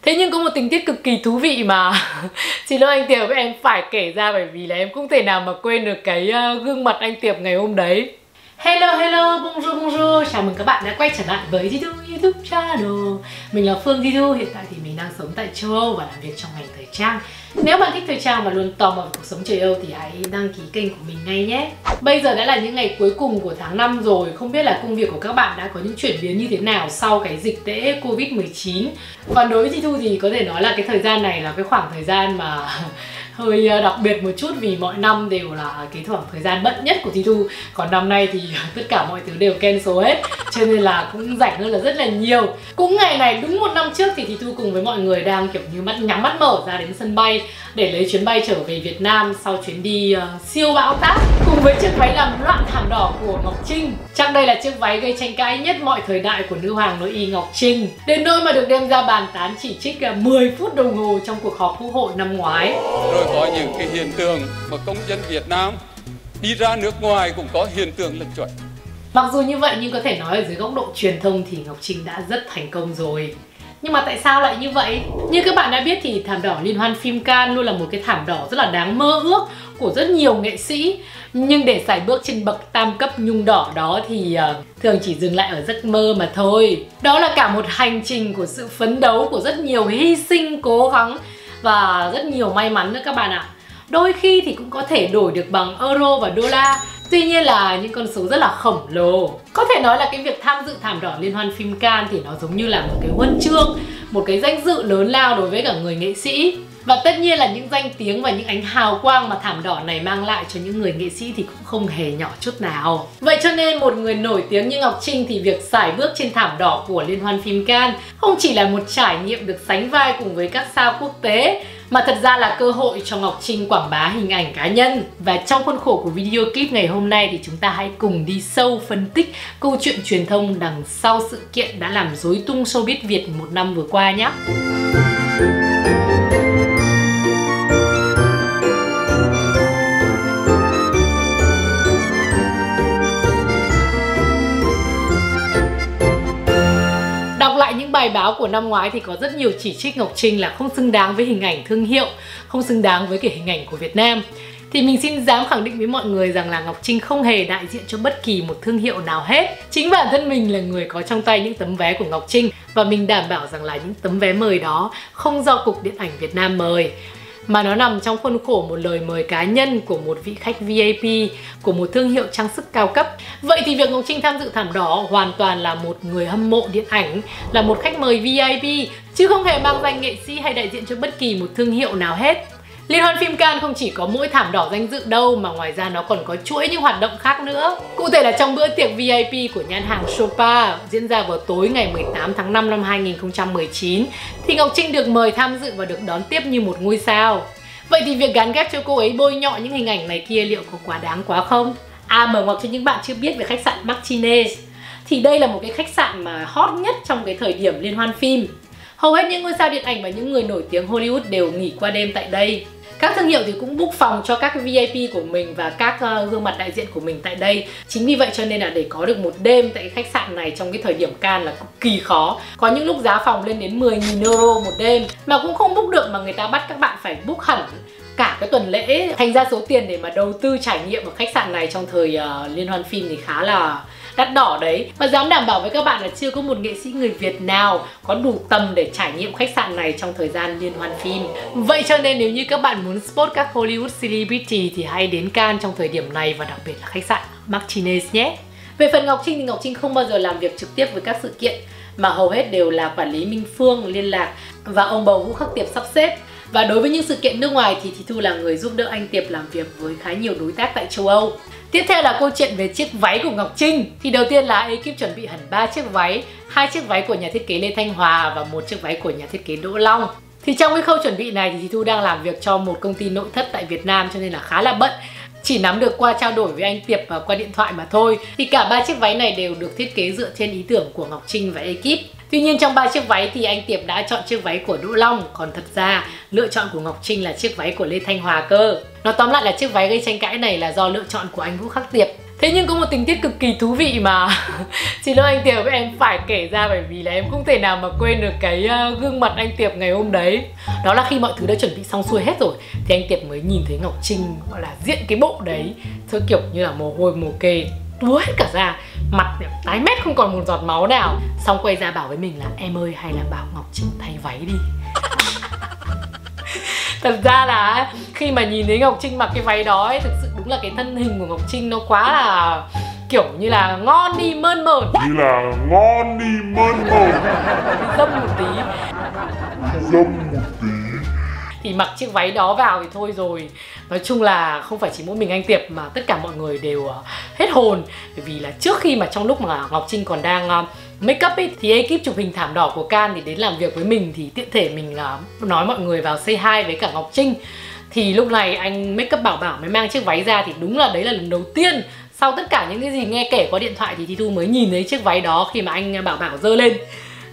Thế nhưng có một tình tiết cực kỳ thú vị mà xin lỗi anh Tiệp, em phải kể ra bởi vì là em không thể nào mà quên được cái gương mặt anh Tiệp ngày hôm đấy. Hello, bonjour, chào mừng các bạn đã quay trở lại với Di Thu YouTube channel. Mình là Phương Di Thu, hiện tại thì mình đang sống tại châu Âu và làm việc trong ngành thời trang. Nếu bạn thích thời trang và luôn tò mò về cuộc sống châu Âu thì hãy đăng ký kênh của mình ngay nhé. Bây giờ đã là những ngày cuối cùng của tháng 5 rồi, không biết là công việc của các bạn đã có những chuyển biến như thế nào sau cái dịch tễ Covid-19. Còn đối với Di Thu thì có thể nói là cái thời gian này là cái khoảng thời gian mà hơi đặc biệt một chút, vì mọi năm đều là cái khoảng thời gian bận nhất của Di Thu. Còn năm nay thì tất cả mọi thứ đều cancel hết, cho nên là cũng rảnh hơn là rất là nhiều. Cũng ngày này đúng một năm trước thì Di Thu cùng với mọi người đang kiểu như nhắm mắt mở ra đến sân bay để lấy chuyến bay trở về Việt Nam sau chuyến đi siêu bão táp cùng với chiếc váy làm loạn thảm đỏ của Ngọc Trinh. Chắc đây là chiếc váy gây tranh cãi nhất mọi thời đại của nữ hoàng nội y Ngọc Trinh, đến nỗi mà được đem ra bàn tán chỉ trích 10 phút đồng hồ trong cuộc họp quốc hội năm ngoái. Rồi có những cái hiện tượng mà công dân Việt Nam đi ra nước ngoài cũng có hiện tượng lệch chuẩn. Mặc dù như vậy nhưng có thể nói ở dưới góc độ truyền thông thì Ngọc Trinh đã rất thành công rồi. Nhưng mà tại sao lại như vậy? Như các bạn đã biết thì thảm đỏ liên hoan phim Cannes luôn là một cái thảm đỏ rất là đáng mơ ước của rất nhiều nghệ sĩ. Nhưng để sải bước trên bậc tam cấp nhung đỏ đó thì thường chỉ dừng lại ở giấc mơ mà thôi. Đó là cả một hành trình của sự phấn đấu, của rất nhiều hy sinh, cố gắng và rất nhiều may mắn nữa các bạn ạ. Đôi khi thì cũng có thể đổi được bằng euro và đô la, tuy nhiên là những con số rất là khổng lồ. Có thể nói là cái việc tham dự thảm đỏ liên hoan phim Cannes thì nó giống như là một cái huân chương, một cái danh dự lớn lao đối với cả người nghệ sĩ. Và tất nhiên là những danh tiếng và những ánh hào quang mà thảm đỏ này mang lại cho những người nghệ sĩ thì cũng không hề nhỏ chút nào. Vậy cho nên một người nổi tiếng như Ngọc Trinh thì việc sải bước trên thảm đỏ của liên hoan phim Cannes không chỉ là một trải nghiệm được sánh vai cùng với các sao quốc tế, mà thật ra là cơ hội cho Ngọc Trinh quảng bá hình ảnh cá nhân. Và trong khuôn khổ của video clip ngày hôm nay thì chúng ta hãy cùng đi sâu phân tích câu chuyện truyền thông đằng sau sự kiện đã làm rối tung showbiz Việt một năm vừa qua nhé. Đọc lại những bài báo của năm ngoái thì có rất nhiều chỉ trích Ngọc Trinh là không xứng đáng với hình ảnh thương hiệu, không xứng đáng với cái hình ảnh của Việt Nam. Thì mình xin dám khẳng định với mọi người rằng là Ngọc Trinh không hề đại diện cho bất kỳ một thương hiệu nào hết. Chính bản thân mình là người có trong tay những tấm vé của Ngọc Trinh, và mình đảm bảo rằng là những tấm vé mời đó không do Cục Điện ảnh Việt Nam mời, mà nó nằm trong khuôn khổ một lời mời cá nhân của một vị khách VIP, của một thương hiệu trang sức cao cấp. Vậy thì việc Ngọc Trinh tham dự thảm đỏ hoàn toàn là một người hâm mộ điện ảnh, là một khách mời VIP, chứ không hề mang danh nghệ sĩ hay đại diện cho bất kỳ một thương hiệu nào hết. Liên hoan phim Cannes không chỉ có mỗi thảm đỏ danh dự đâu, mà ngoài ra nó còn có chuỗi những hoạt động khác nữa. Cụ thể là trong bữa tiệc VIP của nhãn hàng Chopard diễn ra vào tối ngày 18 tháng 5 năm 2019 thì Ngọc Trinh được mời tham dự và được đón tiếp như một ngôi sao. Vậy thì việc gán ghép cho cô ấy bôi nhọ những hình ảnh này kia liệu có quá đáng quá không? Mở ngoặc cho những bạn chưa biết về khách sạn Martinez, thì đây là một cái khách sạn mà hot nhất trong cái thời điểm liên hoan phim. Hầu hết những ngôi sao điện ảnh và những người nổi tiếng Hollywood đều nghỉ qua đêm tại đây. Các thương hiệu thì cũng book phòng cho các VIP của mình và các gương mặt đại diện của mình tại đây. Chính vì vậy cho nên là để có được một đêm tại cái khách sạn này trong cái thời điểm Cannes là cực kỳ khó. Có những lúc giá phòng lên đến 10.000 euro một đêm mà cũng không book được, mà người ta bắt các bạn phải book hẳn cả cái tuần lễ. Thành ra số tiền để mà đầu tư trải nghiệm ở khách sạn này trong thời liên hoan phim thì khá là đắt đỏ đấy. Và dám đảm bảo với các bạn là chưa có một nghệ sĩ người Việt nào có đủ tầm để trải nghiệm khách sạn này trong thời gian liên hoan phim. Vậy cho nên nếu như các bạn muốn spot các Hollywood celebrity thì hãy đến Cannes trong thời điểm này, và đặc biệt là khách sạn Martinez nhé. Về phần Ngọc Trinh thì Ngọc Trinh không bao giờ làm việc trực tiếp với các sự kiện, mà hầu hết đều là quản lý Minh Phương liên lạc và ông bầu Vũ Khắc Tiệp sắp xếp. Và đối với những sự kiện nước ngoài thì Thu là người giúp đỡ anh Tiệp làm việc với khá nhiều đối tác tại châu Âu. Tiếp theo là câu chuyện về chiếc váy của Ngọc Trinh. Thì đầu tiên là ekip chuẩn bị hẳn 3 chiếc váy, 2 chiếc váy của nhà thiết kế Lê Thanh Hòa và 1 chiếc váy của nhà thiết kế Đỗ Long. Thì trong cái khâu chuẩn bị này thì Thu đang làm việc cho một công ty nội thất tại Việt Nam, cho nên là khá là bận. Chỉ nắm được qua trao đổi với anh Tiệp và qua điện thoại mà thôi. Thì cả 3 chiếc váy này đều được thiết kế dựa trên ý tưởng của Ngọc Trinh và ekip. Tuy nhiên trong 3 chiếc váy thì anh Tiệp đã chọn chiếc váy của Đỗ Long, còn thật ra lựa chọn của Ngọc Trinh là chiếc váy của Lê Thanh Hòa cơ. Nói tóm lại là chiếc váy gây tranh cãi này là do lựa chọn của anh Vũ Khắc Tiệp. Thế nhưng có một tình tiết cực kỳ thú vị mà xin lỗi anh Tiệp, em phải kể ra bởi vì là em không thể nào mà quên được cái gương mặt anh Tiệp ngày hôm đấy. Đó là khi mọi thứ đã chuẩn bị xong xuôi hết rồi thì anh Tiệp mới nhìn thấy Ngọc Trinh gọi là diện cái bộ đấy, thôi kiểu như là mồ hôi mồ kê túa hết cả ra, mặt tái mét không còn một giọt máu nào. Xong quay ra bảo với mình là em ơi, hay là bảo Ngọc Trinh thay váy đi. Thật ra là khi mà nhìn thấy Ngọc Trinh mặc cái váy đó ấy, thực sự đúng là cái thân hình của Ngọc Trinh nó quá là kiểu như là ngon đi mơn mởn. Dâm một tí. Thì mặc chiếc váy đó vào thì thôi rồi. Nói chung là không phải chỉ mỗi mình anh Tiệp mà tất cả mọi người đều hết hồn. Bởi vì là trước khi mà trong lúc mà Ngọc Trinh còn đang make up ấy, thì ekip chụp hình thảm đỏ của Cannes thì đến làm việc với mình, thì tiện thể mình nói mọi người vào say hi với cả Ngọc Trinh. Thì lúc này anh make up Bảo mới mang chiếc váy ra, thì đúng là đấy là lần đầu tiên sau tất cả những cái gì nghe kể qua điện thoại thì Thu mới nhìn thấy chiếc váy đó khi mà anh Bảo giơ lên.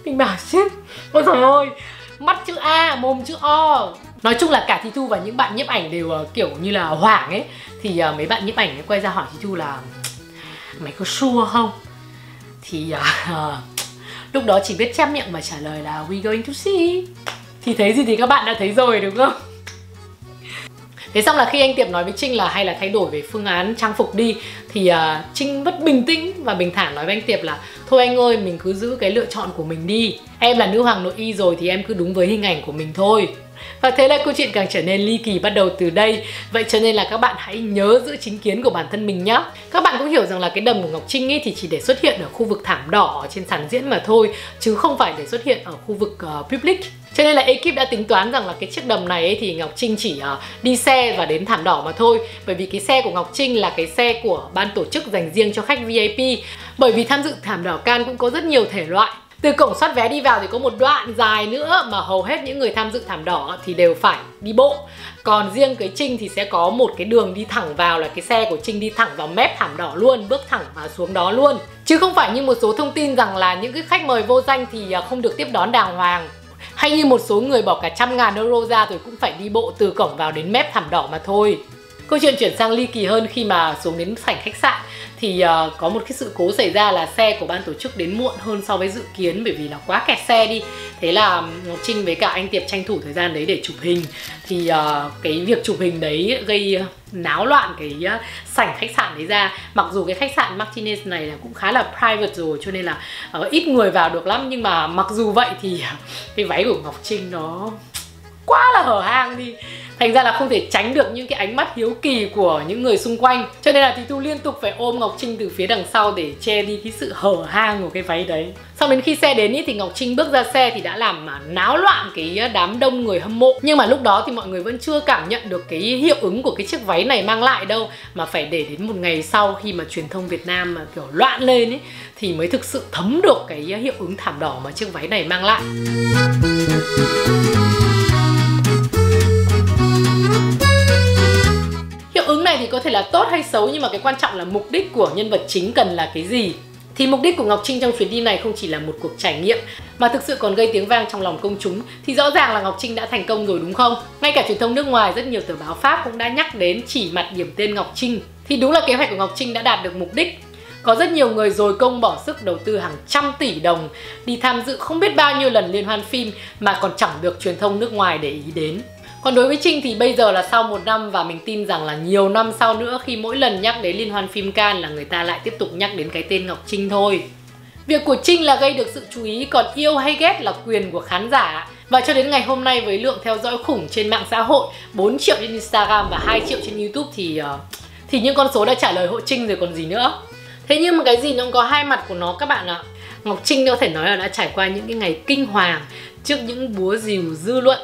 Mình bảo chết, ôi trời ơi, mắt chữ A, mồm chữ O. Nói chung là cả Thu và những bạn nhiếp ảnh đều kiểu như là hoảng ấy. Thì mấy bạn nhiếp ảnh quay ra hỏi Thu là mày có sure không? Thì lúc đó chỉ biết chép miệng mà trả lời là we going to see. Thì thấy gì thì các bạn đã thấy rồi đúng không? Thế xong là khi anh Tiệp nói với Trinh là hay là thay đổi về phương án trang phục đi, thì Trinh rất bình tĩnh và bình thản nói với anh Tiệp là thôi anh ơi, mình cứ giữ cái lựa chọn của mình đi. Em là nữ hoàng nội y rồi thì em cứ đúng với hình ảnh của mình thôi. Và thế là câu chuyện càng trở nên ly kỳ bắt đầu từ đây. Vậy cho nên là các bạn hãy nhớ giữ chính kiến của bản thân mình nhé. Các bạn cũng hiểu rằng là cái đầm của Ngọc Trinh ấy thì chỉ để xuất hiện ở khu vực thảm đỏ trên sàn diễn mà thôi, chứ không phải để xuất hiện ở khu vực public. Cho nên là ekip đã tính toán rằng là cái chiếc đầm này ấy thì Ngọc Trinh chỉ đi xe và đến thảm đỏ mà thôi. Bởi vì cái xe của Ngọc Trinh là cái xe của ban tổ chức dành riêng cho khách VIP. Bởi vì tham dự thảm đỏ Cannes cũng có rất nhiều thể loại. Từ cổng soát vé đi vào thì có một đoạn dài nữa mà hầu hết những người tham dự thảm đỏ thì đều phải đi bộ. Còn riêng cái Trinh thì sẽ có một cái đường đi thẳng vào, là cái xe của Trinh đi thẳng vào mép thảm đỏ luôn, bước thẳng vào xuống đó luôn. Chứ không phải như một số thông tin rằng là những cái khách mời vô danh thì không được tiếp đón đàng hoàng. Hay như một số người bỏ cả 100.000 euro ra rồi cũng phải đi bộ từ cổng vào đến mép thảm đỏ mà thôi. Câu chuyện chuyển sang ly kỳ hơn khi mà xuống đến sảnh khách sạn thì có một cái sự cố xảy ra là xe của ban tổ chức đến muộn hơn so với dự kiến bởi vì là quá kẹt xe đi. Thế là Ngọc Trinh với cả anh Tiệp tranh thủ thời gian đấy để chụp hình. Thì cái việc chụp hình đấy gây náo loạn cái sảnh khách sạn đấy ra. Mặc dù cái khách sạn Martinez này là cũng khá là private rồi cho nên là ít người vào được lắm. Nhưng mà mặc dù vậy thì cái váy của Ngọc Trinh nó quá là hở hang đi. Thành ra là không thể tránh được những cái ánh mắt hiếu kỳ của những người xung quanh. Cho nên là thì Thu liên tục phải ôm Ngọc Trinh từ phía đằng sau để che đi cái sự hở hang của cái váy đấy. Sau đến khi xe đến ý, thì Ngọc Trinh bước ra xe thì đã làm náo loạn cái đám đông người hâm mộ. Nhưng mà lúc đó thì mọi người vẫn chưa cảm nhận được cái hiệu ứng của cái chiếc váy này mang lại đâu. Mà phải để đến một ngày sau khi mà truyền thông Việt Nam mà kiểu loạn lên ý, thì mới thực sự thấm được cái hiệu ứng thảm đỏ mà chiếc váy này mang lại. Hiệu ứng này thì có thể là tốt hay xấu, nhưng mà cái quan trọng là mục đích của nhân vật chính cần là cái gì. Thì mục đích của Ngọc Trinh trong chuyến đi này không chỉ là một cuộc trải nghiệm mà thực sự còn gây tiếng vang trong lòng công chúng. Thì rõ ràng là Ngọc Trinh đã thành công rồi đúng không? Ngay cả truyền thông nước ngoài, rất nhiều tờ báo Pháp cũng đã nhắc đến chỉ mặt điểm tên Ngọc Trinh. Thì đúng là kế hoạch của Ngọc Trinh đã đạt được mục đích. Có rất nhiều người dồi công bỏ sức đầu tư hàng trăm tỷ đồng đi tham dự không biết bao nhiêu lần liên hoan phim mà còn chẳng được truyền thông nước ngoài để ý đến. Còn đối với Trinh thì bây giờ là sau 1 năm, và mình tin rằng là nhiều năm sau nữa khi mỗi lần nhắc đến liên hoan phim Cannes là người ta lại tiếp tục nhắc đến cái tên Ngọc Trinh thôi. Việc của Trinh là gây được sự chú ý, còn yêu hay ghét là quyền của khán giả. Và cho đến ngày hôm nay với lượng theo dõi khủng trên mạng xã hội, 4 triệu trên Instagram và 2 triệu trên YouTube thì những con số đã trả lời hộ Trinh rồi còn gì nữa. Thế nhưng mà cái gì nó cũng có hai mặt của nó các bạn ạ. Ngọc Trinh có thể nói là đã trải qua những cái ngày kinh hoàng trước những búa rìu dư luận.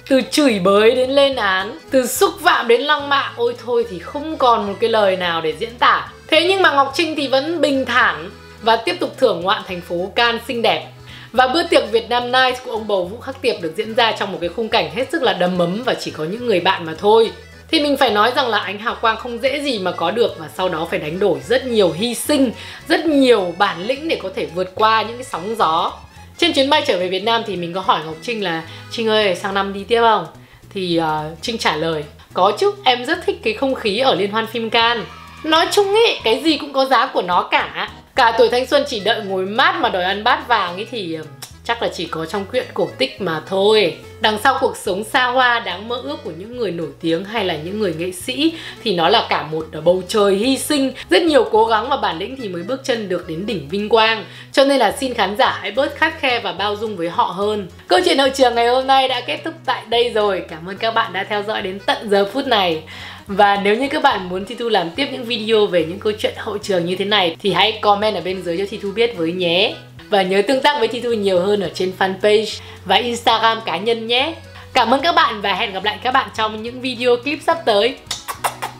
Từ chửi bới đến lên án, từ xúc phạm đến lăng mạ, ôi thôi thì không còn một cái lời nào để diễn tả. Thế nhưng mà Ngọc Trinh thì vẫn bình thản và tiếp tục thưởng ngoạn thành phố Cannes xinh đẹp. Và bữa tiệc Việt Nam Night của ông bầu Vũ Khắc Tiệp được diễn ra trong một cái khung cảnh hết sức là đầm ấm và chỉ có những người bạn mà thôi. Thì mình phải nói rằng là ánh hào quang không dễ gì mà có được, và sau đó phải đánh đổi rất nhiều hy sinh, rất nhiều bản lĩnh để có thể vượt qua những cái sóng gió. Trên chuyến bay trở về Việt Nam thì mình có hỏi Ngọc Trinh là Trinh ơi, sang năm đi tiếp không? Thì Trinh trả lời có chứ, em rất thích cái không khí ở liên hoan phim Cannes. Nói chung ý, cái gì cũng có giá của nó cả. Cả tuổi thanh xuân chỉ đợi ngồi mát mà đòi ăn bát vàng ấy thì chắc là chỉ có trong truyện cổ tích mà thôi. Đằng sau cuộc sống xa hoa đáng mơ ước của những người nổi tiếng hay là những người nghệ sĩ thì nó là cả một bầu trời hy sinh, rất nhiều cố gắng và bản lĩnh thì mới bước chân được đến đỉnh vinh quang. Cho nên là xin khán giả hãy bớt khắt khe và bao dung với họ hơn. Câu chuyện hậu trường ngày hôm nay đã kết thúc tại đây rồi. Cảm ơn các bạn đã theo dõi đến tận giờ phút này. Và nếu như các bạn muốn Thi Thu làm tiếp những video về những câu chuyện hậu trường như thế này thì hãy comment ở bên dưới cho Thi Thu biết với nhé. Và nhớ tương tác với Thi Thu nhiều hơn ở trên fanpage và Instagram cá nhân nhé. Cảm ơn các bạn và hẹn gặp lại các bạn trong những video clip sắp tới.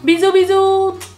Bisous bisous.